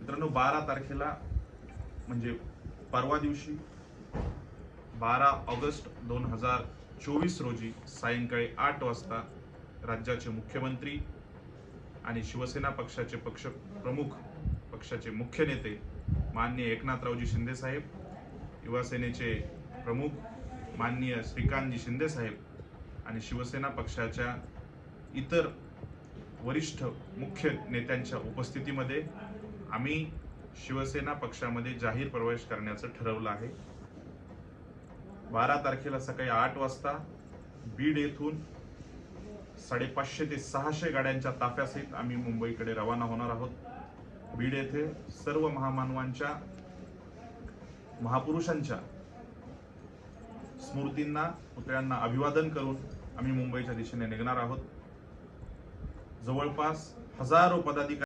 मित्रांनो, 12 तारखेला म्हणजे परवा दिवशी 12 ऑगस्ट 2024 रोजी सायंकाळी 8 वाजता राज्याचे मुख्यमंत्री आणि शिवसेना पक्षाचे पक्षप्रमुख, पक्षाचे मुख्य नेते माननीय एकनाथरावजी शिंदे साहेब, युवा सेनेचे प्रमुख माननीय श्रीकांतजी शिंदे साहेब आणि शिवसेना पक्षाच्या इतर वरिष्ठ मुख्य नेत्यांच्या उपस्थितीमध्ये आम्ही शिवसेना पक्षामध्ये जाहीर प्रवेश करण्याचं ठरवलं आहे। 12 तारखेला सकाळी 8 वाजता बीड येथून 550 ते 600 गाड्यांच्या ताफ्यासहित आम्ही मुंबईकडे रवाना होणार आहोत। बीड येथे सर्व महामानवांच्या, महापुरुषांच्या स्मृतींना, पुतळ्यांना अभिवादन करून आम्ही मुंबईच्या दिशेने निघणार आहोत। जवळपास हजारो पदाधिकारी